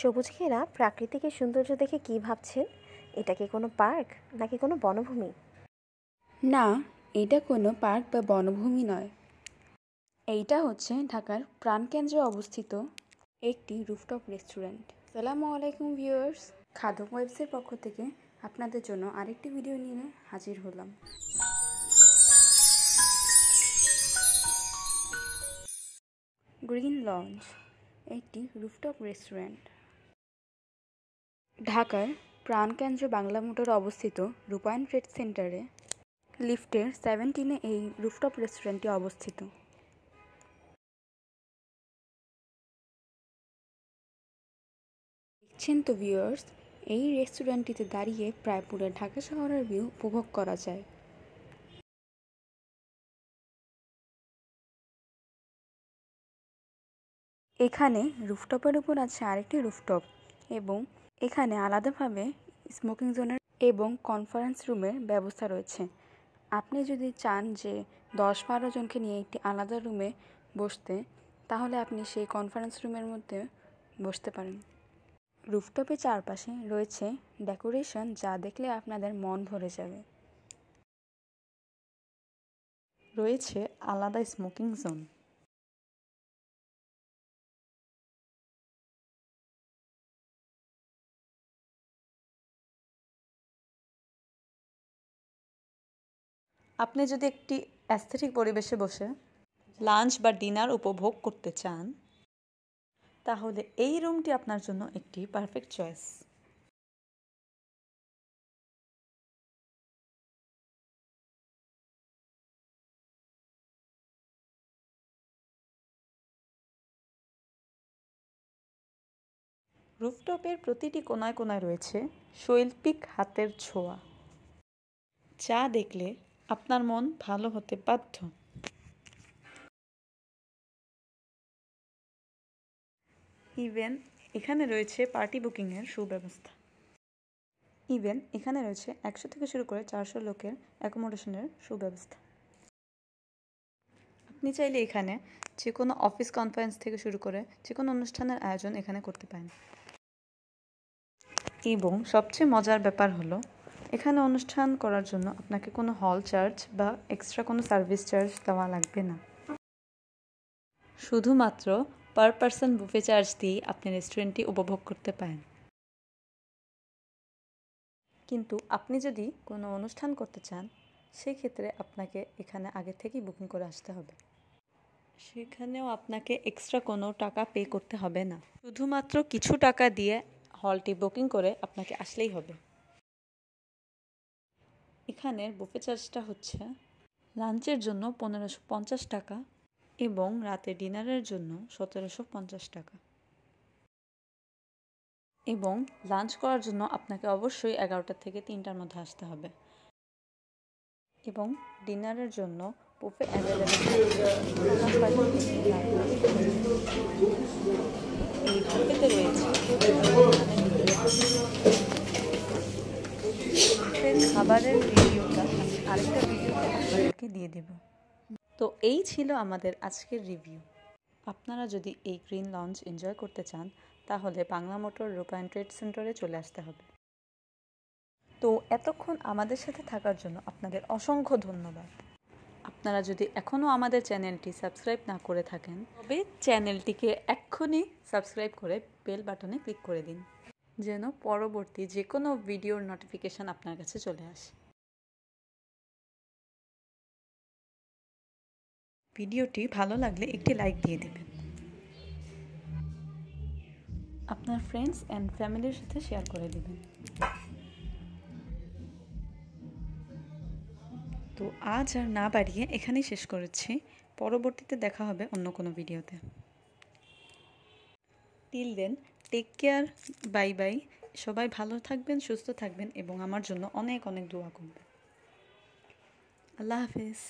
সবুজ ঘেরা প্রাকৃতিক সৌন্দর্য দেখে কি ভাবছেন? এটা কি কোনো পার্ক নাকি কোনো বনভূমি? না, এটা কোনো পার্ক বা বনভূমি নয়। এইটা হচ্ছে ঢাকার প্রাণকেন্দ্রে অবস্থিত একটি রুফটপ রেস্টুরেন্ট। আসসালামু আলাইকুম ভিউয়ার্স, খাদক ওয়েবসের পক্ষ থেকে আপনাদের জন্য আরেকটি ভিডিও নিয়ে হাজির হলাম। গ্রিন লঞ্চ একটি রুফটপ রেস্টুরেন্ট। ঢাকার প্রাণকেন্দ্র বাংলা মোটর অবস্থিত রূপায়ণ ট্রেড সেন্টারে লিফটের 17-এ এই রুফটপ রেস্টুরেন্টটি অবস্থিত। দেখছেন তো ভিউয়ার্স, এই রেস্টুরেন্টটিতে দাঁড়িয়ে প্রায় পুরো ঢাকা শহরের ভিউ উপভোগ করা যায়। এখানে রুফটপের উপর আছে আরেকটি রুফটপ এবং এখানে আলাদাভাবে স্মোকিং জোনের এবং কনফারেন্স রুমের ব্যবস্থা রয়েছে। আপনি যদি চান যে 10-12 জনকে নিয়ে একটি আলাদা রুমে বসতে, তাহলে আপনি সেই কনফারেন্স রুমের মধ্যে বসতে পারেন। রুফটপের চারপাশে রয়েছে ডেকোরেশন, যা দেখলে আপনাদের মন ভরে যাবে। রয়েছে আলাদা স্মোকিং জোন। আপনি যদি একটি অ্যাস্থেটিক পরিবেশে বসে লাঞ্চ বা ডিনার উপভোগ করতে চান, তাহলে এই রুমটি আপনার জন্য একটি পারফেক্ট চয়েস। রুফটপের প্রতিটি কোনায় কোনায় রয়েছে শৈল্পিক হাতের ছোঁয়া, যা দেখলে আপনার মন ভালো হতে বাধ্য। ইভেন এখানে রয়েছে পার্টি বুকিংয়ের সুব্যবস্থা। ইভেন এখানে রয়েছে 100 থেকে শুরু করে 400 লোকের অ্যাকোমোডেশনের সুব্যবস্থা। আপনি চাইলে এখানে যে কোনো অফিস কনফারেন্স থেকে শুরু করে যে কোনো অনুষ্ঠানের আয়োজন এখানে করতে পারেন। এবং সবচেয়ে মজার ব্যাপার হলো, এখানে অনুষ্ঠান করার জন্য আপনাকে কোনো হল চার্জ বা এক্সট্রা কোনো সার্ভিস চার্জ দেওয়া লাগবে না। শুধুমাত্র পার পারসন বুফে চার্জ দিয়েই আপনি রেস্টুরেন্টটি উপভোগ করতে পারেন। কিন্তু আপনি যদি কোনো অনুষ্ঠান করতে চান, সেক্ষেত্রে আপনাকে এখানে আগে থেকেই বুকিং করে আসতে হবে। সেখানেও আপনাকে এক্সট্রা কোনো টাকা পে করতে হবে না, শুধুমাত্র কিছু টাকা দিয়ে হলটি বুকিং করে আপনাকে আসলেই হবে। এখানের বুফে চার্জটা হচ্ছে লাঞ্চের জন্য 1550 টাকা এবং রাতে ডিনারের জন্য 1750 টাকা। এবং লাঞ্চ করার জন্য আপনাকে অবশ্যই 11টা থেকে 3টার মধ্যে আসতে হবে। এবং ডিনারের জন্য বুফে অ্যাভেলেবেল এই বুফেতে রয়েছে খাবারের রিভিউটা আমি আরেকটা ভিডিওতে আপনাদেরকে দিয়ে দেব। তো এই ছিল আমাদের আজকের রিভিউ। আপনারা যদি এই গ্রিন লঞ্চ এনজয় করতে চান, তাহলে বাংলা মোটর রূপায়ণ ট্রেড সেন্টারে চলে আসতে হবে। তো এতক্ষণ আমাদের সাথে থাকার জন্য আপনাদের অসংখ্য ধন্যবাদ। আপনারা যদি এখনও আমাদের চ্যানেলটি সাবস্ক্রাইব না করে থাকেন, তবে চ্যানেলটিকে এক্ষুনি সাবস্ক্রাইব করে বেল বাটনে ক্লিক করে দিন, যেন পরবর্তী যে কোনো ভিডিওর নোটিফিকেশান আপনার কাছে চলে আসে। ভিডিওটি ভালো লাগলে একটি লাইক দিয়ে দেবেন। আপনার ফ্রেন্ডস অ্যান্ড ফ্যামিলির সাথে শেয়ার করে দেবেন। তো আজ আর না বাড়িয়ে এখানেই শেষ করেছি। পরবর্তীতে দেখা হবে অন্য কোনো ভিডিওতে। Till then, take care, bye bye. সবাই ভালো থাকবেন, সুস্থ থাকবেন এবং আমার জন্য অনেক অনেক দোয়া করবেন। আল্লাহ হাফেজ।